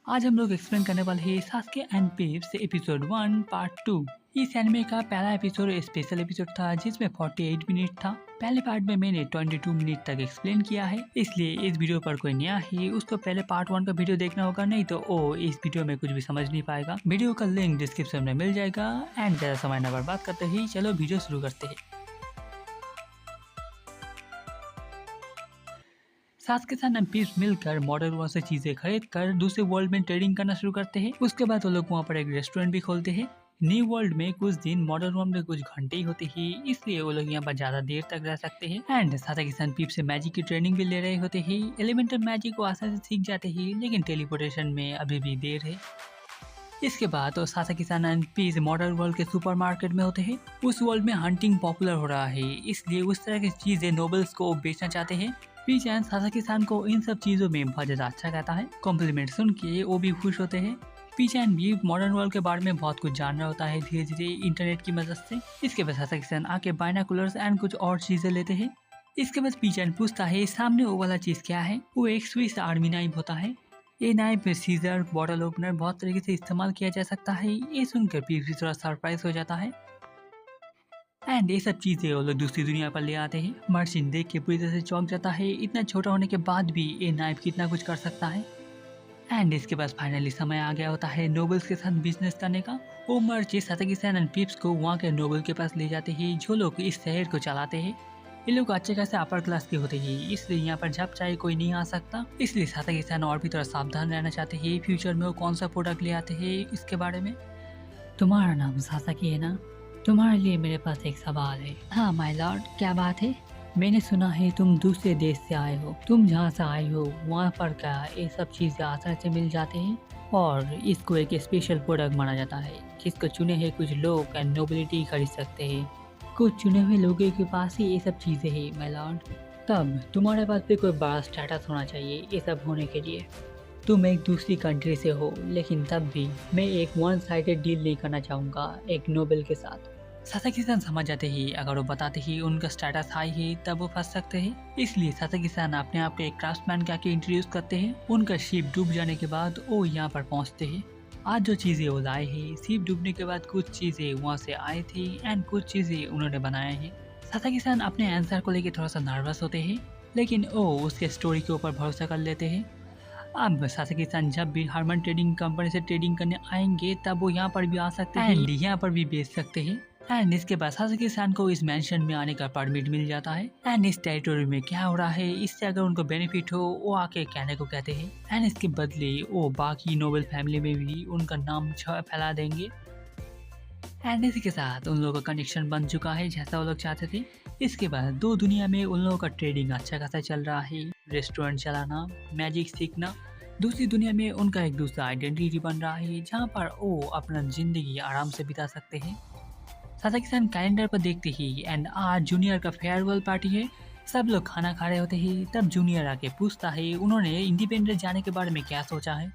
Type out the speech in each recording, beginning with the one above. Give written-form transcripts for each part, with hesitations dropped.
आज हम लोग एक्सप्लेन करने वाले हैं Sasuke and Pep's episode 1 part 2। इस एनिमे का पहला एपिसोड स्पेशल एपिसोड था जिसमें 48 मिनट था। पहले पार्ट में मैंने 22 मिनट तक एक्सप्लेन किया है, इसलिए इस वीडियो पर कोई नया है उसको पहले पार्ट 1 का वीडियो देखना होगा, नहीं तो इस वीडियो में कुछ भी समझ नहीं पाएगा। वीडियो का लिंक डिस्क्रिप्शन में मिल जाएगा। एंड ज्यादा समय न बर्बाद करते ही चलो वीडियो शुरू करते हैं। सास्के सन एंड पेप्स मिलकर मॉडर्न वर्ल्ड से चीजें खरीद कर दूसरे वर्ल्ड में ट्रेडिंग करना शुरू करते हैं। उसके बाद वो लोग वहाँ पर एक रेस्टोरेंट भी खोलते हैं। न्यू वर्ल्ड में कुछ दिन, मॉडर्न वर्ल्ड में कुछ घंटे ही होते हैं, इसलिए वो लोग यहाँ पर ज्यादा देर तक रह सकते हैं। एंड सास्के सन पेप्स से मैजिक की ट्रेनिंग भी ले रहे होते हैं। एलिमेंटल मैजिक को आसानी से सीख जाते हैं, लेकिन टेलीपोर्टेशन में अभी भी देर है। इसके बाद सास्के सन एंड पेप्स मॉडर्न वर्ल्ड के सुपरमार्केट में होते हैं। उस वर्ल्ड में हंटिंग पॉपुलर हो रहा है, इसलिए उस तरह की चीजें नोबल्स को बेचना चाहते हैं। पीच एंड सास्के सन को इन सब चीजों में बहुत ज्यादा अच्छा कहता है। कॉम्प्लीमेंट सुन के वो भी खुश होते हैं। पीच एंड भी मॉडर्न वर्ल्ड के बारे में बहुत कुछ जान रहा होता है धीरे धीरे इंटरनेट की मदद से। इसके बाद सास्के सन आके बाइनाकुलर्स एंड कुछ और चीजें लेते हैं। इसके बाद पीच एंड पूछता है सामने वो वाला चीज क्या है। वो एक स्विस आर्मी नाइफ होता है। ये नाइफ में सीजर, बॉटल ओपनर बहुत तरीके से इस्तेमाल किया जा सकता है। ये सुनकर पीच भी थोड़ा सरप्राइज हो जाता है। एंड ये सब चीजें वो लोग दूसरी दुनिया पर ले आते हैं। मर्चिन देख के पूरी तरह से चौंक जाता है, इतना छोटा होने के बाद भी ये नाइफ कितना कुछ कर सकता है। एंड इसके बाद फाइनली समय आ गया होता है नोबल्स के साथ बिजनेस करने का। वो मर्ची सास्के सन एंड पेप्स को वहाँ के नोबल के पास ले जाते हैं जो लोग इस शहर को चलाते हैं। ये लोग अच्छे खासे अपर क्लास के होते हैं, इसलिए यहाँ पर जब चाहे कोई नहीं आ सकता। इसलिए सास्के सन और भी थोड़ा सावधान रहना चाहते हैं फ्यूचर में वो कौन सा प्रोडक्ट ले आते हैं इसके बारे में। तुम्हारा नाम सासाकी है ना? तुम्हारे लिए मेरे पास एक सवाल है। हाँ माय लॉर्ड, क्या बात है? मैंने सुना है तुम दूसरे देश से आए हो। तुम जहाँ से आए हो वहाँ पर क्या ये सब चीज़ें आसानी से मिल जाते हैं? और इसको एक स्पेशल प्रोडक्ट माना जाता है जिसको चुने हुए कुछ लोग एंड नोबिलिटी खरीद सकते हैं। कुछ चुने हुए लोगों के पास ही ये सब चीज़ें हैं माय लॉर्ड। तब तुम्हारे पास भी कोई बड़ा स्टेटस होना चाहिए ये सब होने के लिए। तुम एक दूसरी कंट्री से हो, लेकिन तब भी मैं एक वन साइडेड डील नहीं करना चाहूँगा एक नोबल के साथ। सास्के सन समझ जाते ही अगर वो बताते ही उनका स्टेटस हाई है तब वो फंस सकते हैं। इसलिए सास्के सन अपने आप को एक क्राफ्टमैन के आके इंट्रोड्यूस करते हैं। उनका शिप डूब जाने के बाद वो यहाँ पर पहुँचते हैं। आज जो चीज़ें वो लाए हैं, शिप डूबने के बाद कुछ चीज़ें वहाँ से आए थे एंड कुछ चीज़ें उन्होंने बनाए हैं। सास्के सन अपने आंसर को लेकर थोड़ा सा नर्वस होते हैं, लेकिन वो उसके स्टोरी के ऊपर भरोसा कर लेते हैं। अब सास्के सन जब भी हार्मन ट्रेडिंग कंपनी से ट्रेडिंग करने आएंगे तब वो यहाँ पर भी आ सकते हैं एंड यहाँ पर भी बेच सकते हैं। एंड इसके बाद सास्के सन को इस मेंशन में आने का परमिट मिल जाता है। एंड इस टेरिटोरी में क्या हो रहा है इससे अगर उनको बेनिफिट हो वो आके कहने को कहते हैं। एंड इसके बदले वो बाकी नोबल फैमिली में भी उनका नाम फैला देंगे। एंड इसी के साथ उन लोगों का कनेक्शन बन चुका है जैसा वो लोग चाहते थे। इसके बाद दो दुनिया में उन लोगों का ट्रेडिंग अच्छा खासा चल रहा है। रेस्टोरेंट चलाना, मैजिक सीखना। दूसरी दुनिया में उनका एक दूसरा आइडेंटिटी बन रहा है जहाँ पर वो अपना जिंदगी आराम से बिता सकते हैं। सास्के सन कैलेंडर पर देखते ही एंड आज जूनियर का फेयरवेल पार्टी है। सब लोग खाना खा रहे होते हैं, तब जूनियर आके पूछता है उन्होंने इंडिपेंडेंट जाने के बारे में क्या सोचा है।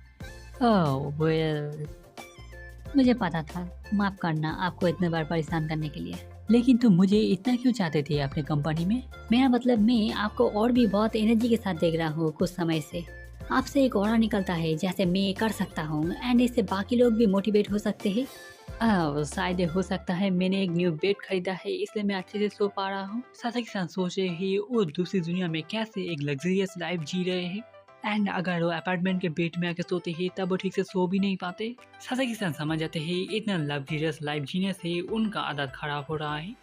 ओह वेल, मुझे पता था। माफ करना आपको इतने बार परेशान करने के लिए। लेकिन तुम मुझे इतना क्यों चाहते थे अपने कंपनी में? मेरा मतलब मैं आपको और भी बहुत एनर्जी के साथ देख रहा हूँ कुछ समय से। आपसे एक ऑरा निकलता है जैसे मैं कर सकता हूँ एंड इससे बाकी लोग भी मोटिवेट हो सकते हैं। शायद हो सकता है मैंने एक न्यू बेड खरीदा है इसलिए मैं अच्छे से सो पा रहा हूँ। सास्के सन सोचे ही वो दूसरी दुनिया में कैसे एक लग्जरियस लाइफ जी रहे हैं। एंड अगर वो अपार्टमेंट के बेड में आके सोते हैं तब वो ठीक से सो भी नहीं पाते। सास्के सन समझ जाते हैं इतना लग्जरियस लाइफ जीने से उनका आदत खराब हो रहा है।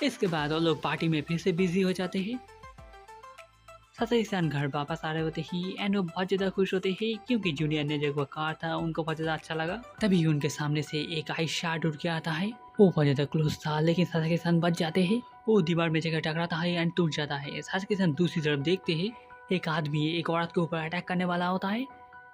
इसके बाद वो लोग पार्टी में फिर से बिजी हो जाते हैं। सास्के सन घर वापस आ रहे होते ही एंड वो बहुत ज़्यादा खुश होते हैं क्योंकि जूनियर ने जो वो कार था उनको बहुत ज़्यादा अच्छा लगा। तभी उनके सामने से एक आइस शार्ट उड़ के आता है। वो बहुत ज़्यादा क्लोज था, लेकिन सास्के सन बच जाते हैं। वो दीवार में जगह टकराता है एंड टूट जाता है। सास्के सन दूसरी तरफ देखते हैं एक आदमी एक औरत के ऊपर अटैक करने वाला होता है।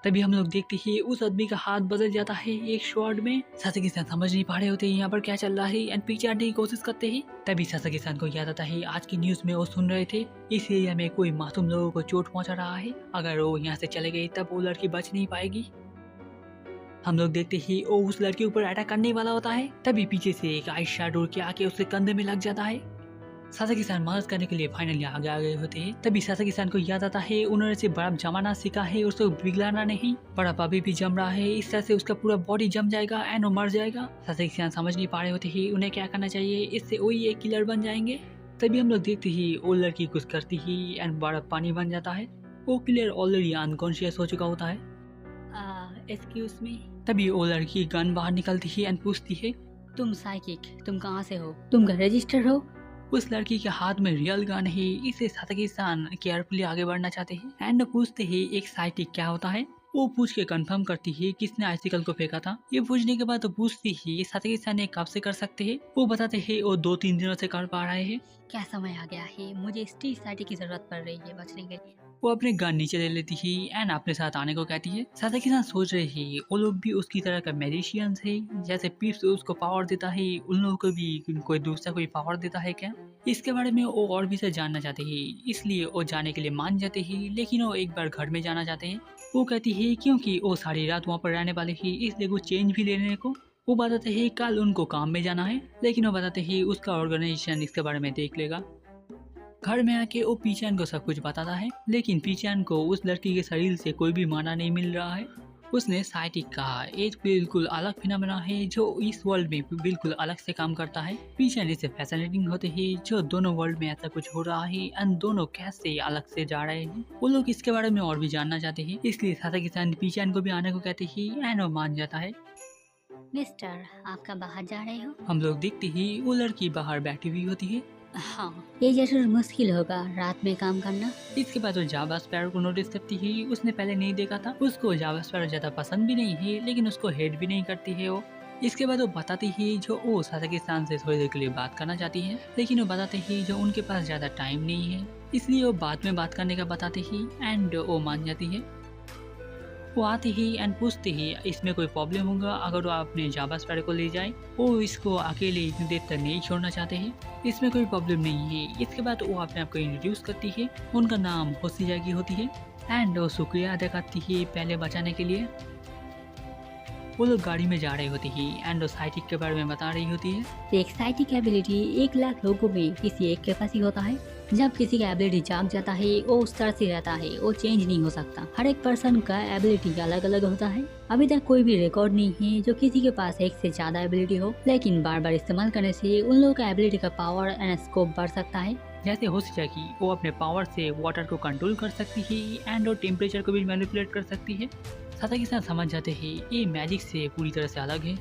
तभी हम लोग देखते हैं उस आदमी का हाथ बदल जाता है एक शॉट में। सास्के सन समझ नहीं पा रहे होते यहाँ पर क्या चल रहा है एंड पीछे हटने की कोशिश करते हैं। तभी सास्के सन को याद आता है आज की न्यूज में वो सुन रहे थे इस एरिया में कोई मासूम लोगों को चोट पहुंचा रहा है। अगर वो यहाँ से चले गए तब वो लड़की बच नहीं पाएगी। हम लोग देखते ही वो उस लड़की ऊपर अटैक करने वाला होता है। तभी पीछे से एक आइस शॉट उड़ के आके उसके कंधे में लग जाता है। सासाकी सान मदद करने के लिए फाइनली आगे आ गए होते हैं। तभी सासाकी सान को याद आता है उन्होंने सिर्फ बर्फ जमाना सीखा है, उसको पिघलाना नहीं। बर्फ अभी भी जम रहा है, इस तरह से उसका पूरा बॉडी जम जाएगा एंड वो मर जाएगा। सासाकी सान समझ नहीं पा रहे होते ही उन्हें क्या करना चाहिए, इससे वही एक किलर बन जाएंगे। तभी हम लोग देखते ही वो लड़की कुछ करती ही एंड बर्फ पानी बन जाता है। वो किलर ऑलरेडी अनकॉन्शियस हो चुका होता है। एक्सक्यूज मी, तभी वो लड़की गन बाहर निकलती है एंड पूछती है। तुम साइकिक, तुम कहाँ से हो? तुम घर रजिस्टर हो? उस लड़की के हाथ में रियल गन है, इसे सासाकी सान केयरफुली आगे बढ़ना चाहते हैं एंड पूछते हैं एक साइटिक क्या होता है। वो पूछ के कंफर्म करती है किसने आइसिकल को फेंका था। ये पूछने के बाद वो पूछती है सासाकी सान ये कब से कर सकते हैं। वो बताते हैं वो 2-3 दिनों से कर पा रहे हैं। क्या समय आ गया है, मुझे स्ट्रीट साइटिक की जरूरत पड़ रही है बचने के लिए। वो अपने गन नीचे ले लेती है एंड अपने साथ आने को कहती है। सासाकी सान सोच रहे हैं वो लोग भी उसकी तरह का मैजिशियंस है, जैसे पीप्स उसको पावर देता है उन लोगों को भी कोई दूसरा कोई पावर देता है क्या। इसके बारे में वो और भी से जानना चाहते हैं, इसलिए वो जाने के लिए मान जाते हैं। लेकिन वो एक बार घर में जाना चाहते हैं। वो कहती है क्योंकि वो सारी रात वहाँ पर रहने वाले ही, इसलिए वो चेंज भी लेने को। वो बताते हैं कल उनको काम में जाना है, लेकिन वो बताते हैं उसका ऑर्गेनाइजेशन इसके बारे में देख लेगा। घर में आके वो पीचान को सब कुछ बताता है, लेकिन पीचान को उस लड़की के शरीर से कोई भी माना नहीं मिल रहा है। उसने साइटिक का एक बिल्कुल अलग फिनोमेना है जो इस वर्ल्ड में बिल्कुल अलग से काम करता है। पीचान इससे फैसिनेटिंग होते हैं जो दोनों वर्ल्ड में ऐसा कुछ हो रहा है एंड दोनों कैसे अलग से जा रहे हैं। वो लोग इसके बारे में और भी जानना चाहते हैं, इसलिए सासाकी सान पीचान को भी आने को कहते हैं एंड वो मान जाता है। मिस्टर, आपका बाहर जा रहे हो? हम लोग देखते ही वो लड़की बाहर बैठी हुई होती है। हाँ, ये जरूर मुश्किल होगा रात में काम करना। इसके बाद वो जावा स्पैरो को नोटिस करती है। उसने पहले नहीं देखा था। उसको जावा स्पैरो ज्यादा पसंद भी नहीं है, लेकिन उसको हेट भी नहीं करती है वो। इसके बाद वो बताती है जो वो सासाकी सान से थोड़ी देर के लिए बात करना चाहती है, लेकिन वो बताते ही जो उनके पास ज्यादा टाइम नहीं है, इसलिए वो बाद में बात करने का बताते ही एंड वो मान जाती है। वो आते ही एंड पूछते ही इसमें कोई प्रॉब्लम होगा अगर वो अपने जावा स्पैरो को ले जाए। वो इसको अकेले इतनी देर तक नहीं छोड़ना चाहते हैं, इसमें कोई प्रॉब्लम नहीं है। इसके बाद वो अपने आप को इंट्रोड्यूस करती है। उनका नाम होशियागी होती है एंड वो शुक्रिया अदा करती है पहले बचाने के लिए। वो लोग गाड़ी में जा रहे होते हैं एंड वो साइटिक के बारे में बता रही होती है। एक साइटिक एबिलिटी 1 लाख लोगों में किसी एक के पास ही होता है। जब किसी का एबिलिटी जाग जाता है वो उस तरह से रहता है, वो चेंज नहीं हो सकता। हर एक पर्सन का एबिलिटी अलग अलग होता है। अभी तक कोई भी रिकॉर्ड नहीं है जो किसी के पास एक से ज्यादा एबिलिटी हो, लेकिन बार बार इस्तेमाल करने से उन लोगों का एबिलिटी का पावर एंड स्कोप बढ़ सकता है। जैसे होशियागी वो अपने पावर से वाटर को कंट्रोल कर सकती है एंड वो टेम्परेचर को भी मैनिपुलेट कर सकती है। सासाकी सान समझ जाते हैं ये मैजिक से पूरी तरह से अलग है।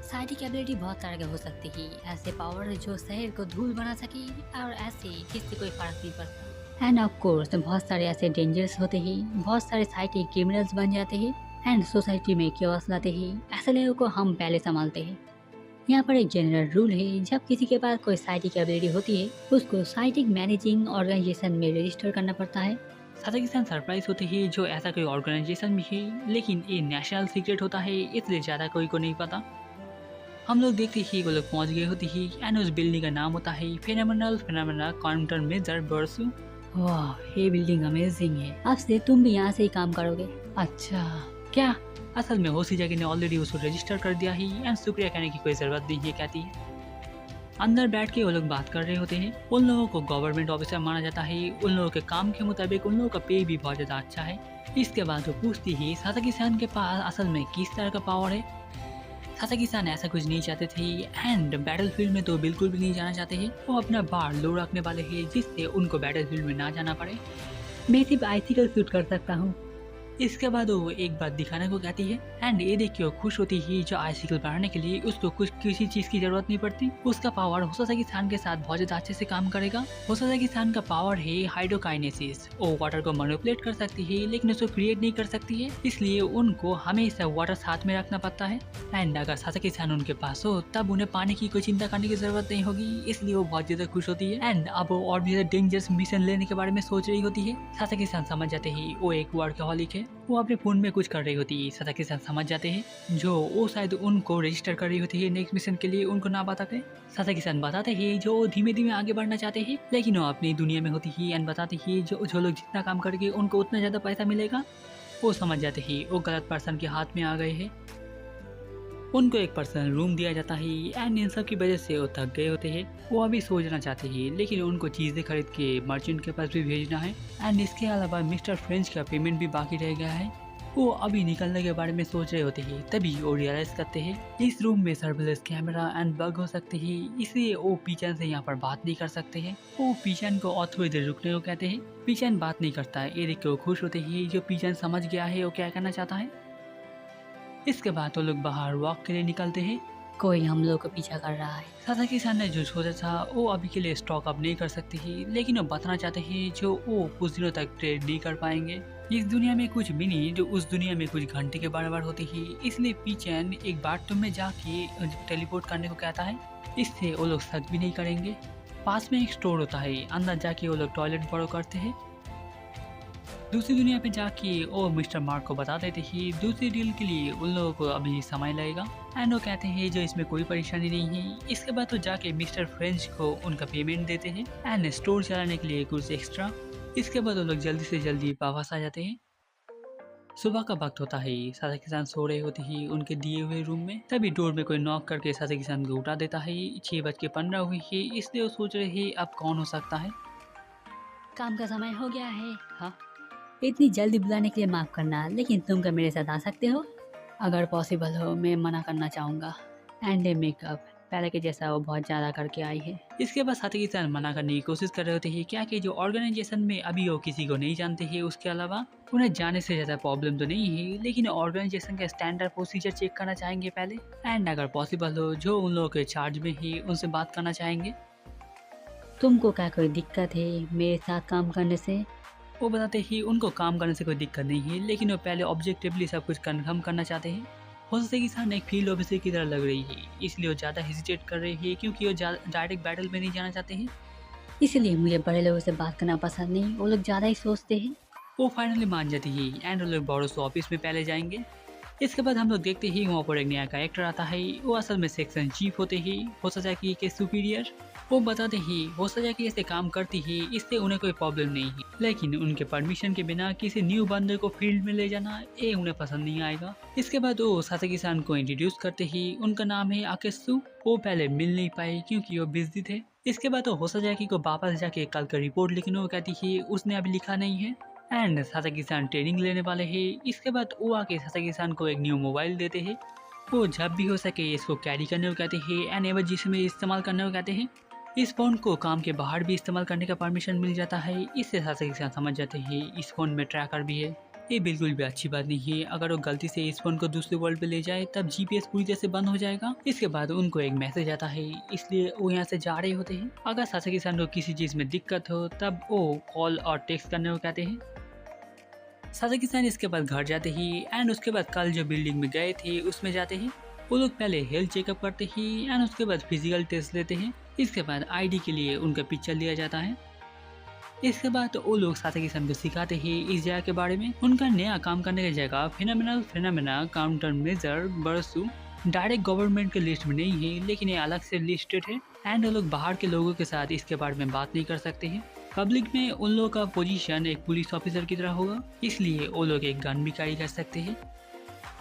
साइटिक एबिलिटी बहुत तरह के हो सकती है, ऐसे पावर जो शहर को धूल बना सके और ऐसे किसी कोई फर्क नहीं पड़ता। एंड ऑफ कोर्स बहुत सारे ऐसे डेंजर्स होते हैं, बहुत सारे साइटिक क्रिमिनल्स बन जाते हैं एंड सोसाइटी में केओस लाते हैं। ऐसे लोगों को हम पहले संभालते हैं। यहाँ पर एक जनरल रूल है, जब किसी के पास कोई साइटिक एबिलिटी होती है उसको साइटिक मैनेजिंग ऑर्गेनाइजेशन में रजिस्टर करना पड़ता है। सासाकी सान सरप्राइज होते हैं जो ऐसा कोई ऑर्गेनाइजेशन भी है, लेकिन ये नेशनल सीक्रेट होता है, इसलिए ज़्यादा कोई को नहीं पता। हम लोग देखते ही वो लोग पहुंच गए होते ही एंड उस बिल्डिंग का नाम होता है फेनोमेनल फेनोमेना काउंटर मेजर बर्सू। वाह, ये बिल्डिंग अमेजिंग है। अब से तुम भी यहाँ से ही काम करोगे। अच्छा क्या? असल में होशियागी ने ऑलरेडी उसको रजिस्टर कर दिया ही एंड शुक्रिया कहने की कोई ज़रूरत नहीं है कहती है। अंदर बैठ के वो लोग बात कर रहे होते हैं। उन लोगों को गवर्नमेंट ऑफिसर माना जाता है। उन लोगों के काम के मुताबिक उन लोगों का पे भी बहुत ज़्यादा अच्छा है। इसके बाद वो पूछती है सासाकी सान के पास असल में किस तरह का पावर है। सासाकी सान ऐसा कुछ नहीं चाहते थे एंड बैटलफील्ड में तो बिल्कुल भी नहीं जाना चाहते हैं। वो अपना बार लो रखने वाले हैं जिससे उनको बैटलफील्ड में ना जाना पड़े। मैं सिर्फ आइसिकल शूट कर सकता हूँ। इसके बाद वो एक बात दिखाने को कहती है एंड ये देख के वो खुश होती है जो आइसिकल बढ़ाने के लिए उसको कुछ किसी चीज की जरूरत नहीं पड़ती। उसका पावर होशियागी सान के साथ बहुत ज्यादा अच्छे से काम करेगा। होशियागी सान का पावर है हाइड्रोकाइनेसिस। वो वाटर को मैनिपुलेट कर सकती है लेकिन उसको क्रिएट नहीं कर सकती है, इसलिए उनको हमेशा वाटर साथ में रखना पड़ता है। एंड अगर सासाकी सान उनके पास हो तब उन्हें पानी की कोई चिंता करने की जरूरत नहीं होगी, इसलिए वो बहुत ज्यादा खुश होती है। एंड अब वो और भी ज्यादा डेंजरस मिशन लेने के बारे में सोच रही होती है। सासाकी सान समझ जाते ही वो एक वर्कहॉलिक है। वो अपने फोन में कुछ कर रही होती है। सासाकी सान समझ जाते हैं जो वो शायद उनको रजिस्टर कर रही होती है नेक्स्ट मिशन के लिए, उनको ना बताते। सासाकी सान बताते हैं जो धीमे धीमे आगे बढ़ना चाहते हैं, लेकिन वो अपनी दुनिया में होती है एंड बताते हैं जो लोग जितना काम करेंगे उनको उतना ज्यादा पैसा मिलेगा। वो समझ जाते हैं वो गलत पर्सन के हाथ में आ गए हैं। उनको एक पर्सनल रूम दिया जाता है एंड इन सब की वजह से वो थक गए होते हैं। वो अभी सोचना चाहते हैं लेकिन उनको चीज़ें खरीद के मर्चेंट के पास भी भेजना है एंड इसके अलावा मिस्टर फ्रेंच का पेमेंट भी बाकी रह गया है। वो अभी निकलने के बारे में सोच रहे होते हैं तभी वो रियलाइज करते हैं इस रूम में सर्विलेंस कैमरा एंड बग हो सकते हैं, इसलिए वो पीचन से यहाँ पर बात नहीं कर सकते हैं। वो पीचन को और थोड़ी देर रुकने को कहते हैं। पीचन बात नहीं करता है, ये देख के वो खुश होते हैं जो पीचन समझ गया है वो क्या करना चाहता है। इसके बाद वो लोग बाहर वॉक के लिए निकलते हैं। कोई हम लोग को पीछा कर रहा है। सासाकी-सान ने जो सोचा था वो अभी के लिए स्टॉक अप नहीं कर सकती है लेकिन वो बताना चाहते हैं जो वो कुछ दिनों तक ट्रेड नहीं कर पाएंगे। इस दुनिया में कुछ मिनट उस दुनिया में कुछ घंटे के बराबर होती है, इसलिए पीचन एक बाथरूम में जाके टेलीपोर्ट करने को कहता है। इससे वो लोग शक भी नहीं करेंगे। पास में एक स्टोर होता है, अंदर जाके वो लोग टॉयलेट बोरो करते हैं। दूसरी दुनिया पे जाके वो मिस्टर मार्क को बता देते हैं दूसरी डील के लिए उन लोगों को अभी समय लगेगा एंड वो कहते हैं जो इसमें कोई परेशानी नहीं है। इसके बाद वो जाके मिस्टर फ्रेंच को उनका पेमेंट देते हैं एंड स्टोर चलाने के लिए कुछ एक्स्ट्रा। इसके बाद वो लोग जल्दी से जल्दी वापस आ जाते हैं। सुबह का वक्त होता है, सासाकी-सान सो रहे होते ही उनके दिए हुए रूम में। तभी डोर में कोई नॉक करके सासाकी-सान को उठा देता है। 6:15 हुई है, इसलिए वो सोच रहे हैं अब कौन हो सकता है। काम का समय हो गया है। हाँ, इतनी जल्दी बुलाने के लिए माफ़ करना, लेकिन तुम क्या मेरे साथ आ सकते हो? अगर पॉसिबल हो मैं मना करना चाहूँगा। एंड मेकअप पहले के जैसा वो बहुत ज़्यादा करके आई है। इसके बाद सासाकी-सान मना करने की कोशिश कर रहे होते हैं क्या कि जो ऑर्गेनाइजेशन में अभी वो किसी को नहीं जानते हैं, उसके अलावा उन्हें जाने से ज़्यादा प्रॉब्लम तो नहीं है लेकिन ऑर्गेनाइजेशन का स्टैंडर्ड प्रोसीजर चेक करना चाहेंगे पहले एंड अगर पॉसिबल हो जो उन लोगों के चार्ज में है उनसे बात करना चाहेंगे। तुमको क्या कोई दिक्कत है मेरे साथ काम करने से? वो बताते ही उनको काम करने से कोई दिक्कत नहीं है लेकिन वो पहले ऑब्जेक्टिवली सब कुछ कंफर्म करना चाहते हैं। हो सकता है कि सान एक फील्ड ऑफिसर की तरह लग रही है, इसलिए वो ज़्यादा हेजिटेट कर रही है क्योंकि वो डायरेक्ट बैटल में नहीं जाना चाहते हैं। इसलिए मुझे बड़े लोगों से बात करना पसंद नहीं, वो लोग ज़्यादा ही सोचते हैं। वो फाइनली मान जाती है एंड वो लोग बॉरोस ऑफिस में पहले जाएंगे। इसके बाद हम लोग देखते ही वहाँ पर एक नया कैरेक्टर आता है। वो असल में सेक्शन चीफ होते ही हो सजाकी के सुपीरियर। वो बताते ही हो सजाकी ऐसे काम करती है, इससे उन्हें कोई प्रॉब्लम नहीं है लेकिन उनके परमिशन के बिना किसी न्यू बंदे को फील्ड में ले जाना ये उन्हें पसंद नहीं आएगा। इसके बाद वो सासाकी-सान को इंट्रोड्यूस करते ही उनका नाम है आकेत्सु। वो पहले मिल नहीं पाए क्योंकि वो बिजी थे। इसके बाद वो होसाजाकी को वापस जाके कल का रिपोर्ट लिखने को कहती है, उसने अभी लिखा नहीं है एंड सासाकी-सान ट्रेनिंग लेने वाले हैं। इसके बाद वो आके सासाकी-सान को एक न्यू मोबाइल देते हैं। वो जब भी हो सके इसको कैरी करने को कहते हैं एंड एमरजेंसी में इस्तेमाल करने को कहते हैं। इस फ़ोन को काम के बाहर भी इस्तेमाल करने का परमिशन मिल जाता है। इससे सासाकी-सान समझ जाते हैं इस फ़ोन में ट्रैकर भी है। ये बिल्कुल भी अच्छी बात नहीं है, अगर वो गलती से इस फ़ोन को दूसरे वर्ल्ड पे ले जाए तब जीपीएस पूरी तरह से बंद हो जाएगा। इसके बाद उनको एक मैसेज आता है, इसलिए वो यहाँ से जा रहे होते हैं। अगर सासाकी-सान को किसी चीज़ में दिक्कत हो तब वो कॉल और टेक्स्ट करने को कहते हैं। सासाकी-सान इसके बाद घर जाते ही एंड उसके बाद कल जो बिल्डिंग में गए थे उसमें जाते हैं। वो लोग पहले हेल्थ चेकअप करते ही एंड उसके बाद फिजिकल टेस्ट लेते हैं। इसके बाद आईडी के लिए उनका पिक्चर लिया जाता है। इसके बाद वो लोग सासाकी-सान को सिखाते ही इस जगह के बारे में। उनका नया काम करने की जगह phenomena counter measure versus direct government के लिस्ट में नहीं है लेकिन ये अलग से लिस्टेड है एंड वो लोग बाहर के लोगों के साथ इसके बारे में बात नहीं कर सकते हैं। पब्लिक में उन लोगों का पोजीशन एक पुलिस ऑफिसर की तरह होगा, इसलिए वो लोग एक गन भी कैरी कर सकते हैं।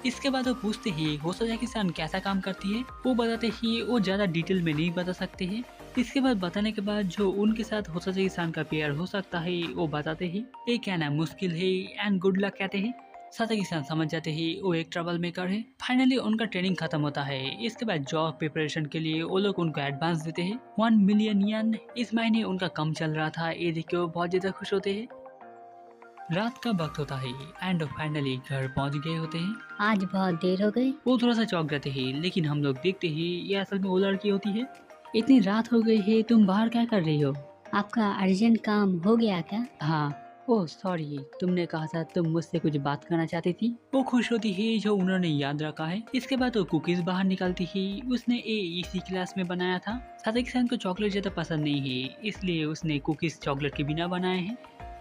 इसके बाद वो पूछते ही होसाजाकी-सान कैसा काम करती है। वो बताते ही वो ज़्यादा डिटेल में नहीं बता सकते हैं। इसके बाद बताने के बाद जो उनके साथ होसाजाकी-सान का पेयर हो सकता है वो बताते ही ये कहना मुश्किल है एंड गुड लक कहते हैं। सासाकी-सान समझ जाते ही वो एक ट्रबल मेकर है। फाइनली उनका ट्रेनिंग खत्म होता है। इसके बाद जॉब प्रिपरेशन के लिए वो लोग उनको एडवांस देते हैं 1 मिलियन येन। इस महीने उनका कम चल रहा था, ये देख के वो बहुत ज़्यादा खुश होते हैं। रात का वक्त होता है एंड फाइनली घर पहुंच गए होते हैं। आज बहुत देर हो गई। वो थोड़ा सा चौंक जाते हैं लेकिन हम लोग देखते ही ये असल में वो लड़की होती है। इतनी रात हो गई है, तुम बाहर क्या कर रही हो? आपका अर्जेंट काम हो गया क्या? हाँ, ओह सॉरी, तुमने कहा था तुम मुझसे कुछ बात करना चाहती थी। वो खुश होती है जो उन्होंने याद रखा है। इसके बाद वो कुकीज बाहर निकालती ही उसने इसी क्लास में बनाया था। सासाकी-सान को चॉकलेट ज़्यादा पसंद नहीं है, इसलिए उसने कुकीज चॉकलेट के बिना बनाए हैं।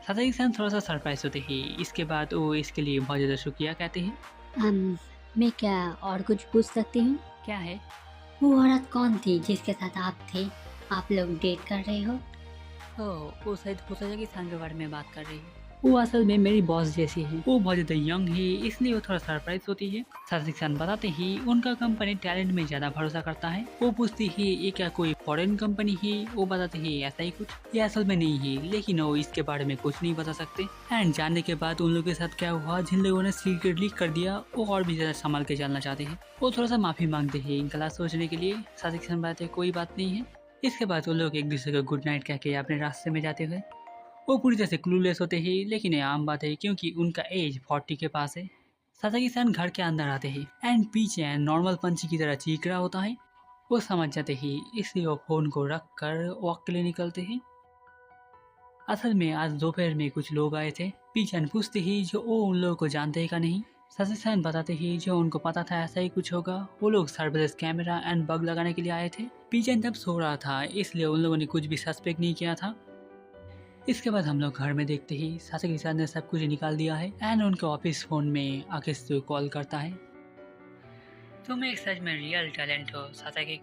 सासाकी-सान थोड़ा सा सरप्राइज होते हैं। इसके बाद वो इसके लिए बहुत ज़्यादा शुक्रिया कहते हैं। मैं क्या और कुछ पूछ सकती हूँ? क्या है? वो औरत कौन थी जिसके साथ आप थे? आप लोग डेट कर रहे हो? ओह, वो शायद होसाजाकी-सान के बारे में बात कर रही है। वो असल में मेरी बॉस जैसी है। वो बहुत ज़्यादा यंग है, इसलिए वो थोड़ा सरप्राइज होती है। साजिक-सान बताते ही उनका कंपनी टैलेंट में ज़्यादा भरोसा करता है। वो पूछती है ये क्या कोई फॉरेन कंपनी है? वो बताते हैं ऐसा ही कुछ। ये असल में नहीं है, लेकिन वो इसके बारे में कुछ नहीं बता सकते। एंड जानने के बाद उन लोगों के साथ क्या हुआ जिन लोगों ने सीक्रेट लीक कर दिया, वो और भी ज़्यादा संभाल के चलना चाहते हैं। वो थोड़ा सा माफ़ी मांगते हैं गलत सोचने के लिए। साजिक-सान बताते कोई बात नहीं है। इसके बाद वो लोग एक दूसरे को गुड नाइट कह के अपने रास्ते में जाते हुए वो पूरी तरह से क्लूलेस होते हैं, लेकिन ये आम बात है क्योंकि उनका एज 40 के पास है। सासाकी-सान घर के अंदर आते हैं एंड पीछे नॉर्मल पंछी की तरह चीख रहा होता है। वो समझ जाते हैं, इसलिए वो फोन को रख कर वॉक के लिए निकलते हैं। असल में आज दोपहर में कुछ लोग आए थे। पीछे पूछते ही जो वो उन लोगों को जानते हैं का नहीं। सासाकी-सान बताते ही जो उनको पता था ऐसा ही कुछ होगा। वो लोग सर्विलेंस कैमरा एंड बग लगाने के लिए आए थे। पीछे तब सो रहा था, इसलिए उन लोगों ने कुछ भी सस्पेक्ट नहीं किया था। इसके बाद हम लोग घर में देखते ही सासाकी-सान ने सब कुछ निकाल दिया है एंड उनके ऑफिस फोन में आकाश कॉल करता है। तुम एक सच में रियल टैलेंट हो सासाकी।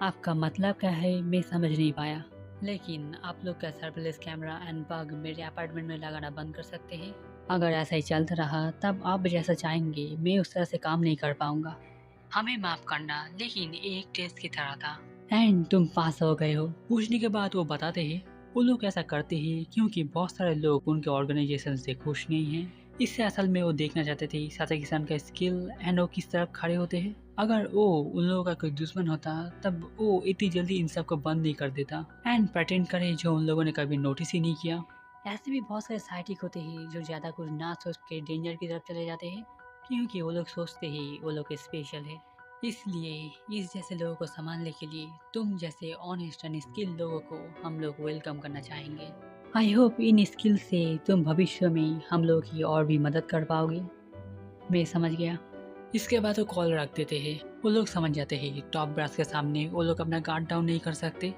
आपका मतलब क्या है, मैं समझ नहीं पाया। लेकिन आप लोग का सर्विलेंस कैमरा एंड बग मेरे अपार्टमेंट में लगाना बंद कर सकते हैं? अगर ऐसा ही चलता रहा तब आप जैसा चाहेंगे मैं उस तरह से काम नहीं कर पाऊंगा। हमें माफ करना, लेकिन एक टेस्ट की तरह था। एंड तुम पास हो गए हो। पूछने के बाद वो बताते हैं वो लोग ऐसा करते हैं क्योंकि बहुत सारे लोग उनके ऑर्गेनाइजेशन से खुश नहीं हैं। इससे असल में वो देखना चाहते थे सासाकी-सान का स्किल एंड वो किस तरफ खड़े होते हैं। अगर वो उन लोगों का कोई दुश्मन होता तब वो इतनी जल्दी इन सब को बंद नहीं कर देता एंड प्रेटेंड करे जो उन लोगों ने कभी नोटिस ही नहीं किया। ऐसे भी बहुत सारे साइटिक होते हैं जो ज़्यादा कुछ ना सोच के डेंजर की तरफ चले जाते हैं, क्योंकि वो लोग सोचते ही वो लोग स्पेशल है। इसलिए इस जैसे लोगों को संभालने के लिए तुम जैसे ऑनेस्ट एंड स्किल लोगों को हम लोग वेलकम करना चाहेंगे। आई होप इन स्किल से तुम भविष्य में हम लोगों की और भी मदद कर पाओगे। मैं समझ गया। इसके बाद वो कॉल रख देते हैं। वो लोग समझ जाते हैं टॉप ब्रास के सामने वो लोग अपना गार्ड डाउन नहीं कर सकते।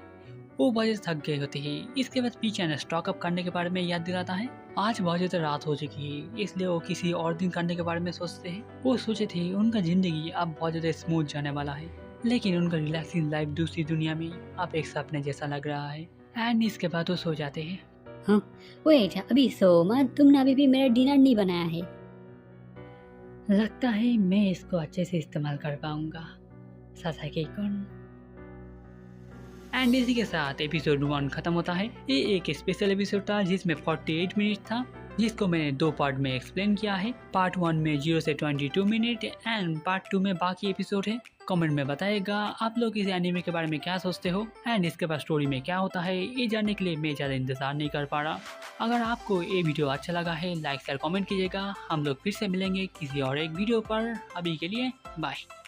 वो बहुत थक गए होते हैं। इसके बाद पीछे ने स्टॉक अप करने के बारे में याद दिलाता है। आज बहुत ज़्यादा रात हो चुकी है, इसलिए वो किसी और दिन करने के बारे में सोचते हैं। वो सोचे थे उनका जिंदगी अब बहुत ज़्यादा स्मूथ जाने वाला है, लेकिन उनका रिलैक्सिंग लाइफ दूसरी दुनिया में अब एक सपने जैसा लग रहा है। एंड इसके बाद वो सो जाते हैं। हाँ वेट, अभी सो मत, तुमने अभी भी मेरा डिनर नहीं बनाया है। लगता है मैं इसको अच्छे से इस्तेमाल कर पाऊंगा। सासाकी-कुन। एंड इसी के साथ एपिसोड 1 खत्म होता है। ये एक स्पेशल एपिसोड था जिसमें 48 मिनट था, जिसको मैंने 2 पार्ट में एक्सप्लेन किया है। पार्ट 1 में 0 से 22 मिनट एंड पार्ट 2 में बाकी एपिसोड है। कमेंट में बताइएगा आप लोग इस एनिमे के बारे में क्या सोचते हो एंड इसके बाद स्टोरी में क्या होता है। ये जानने के लिए मैं ज़्यादा इंतजार नहीं कर पा रहा। अगर आपको ये वीडियो अच्छा लगा है लाइक शेयर कमेंट कीजिएगा। हम लोग फिर से मिलेंगे किसी और एक वीडियो पर। अभी के लिए बाय।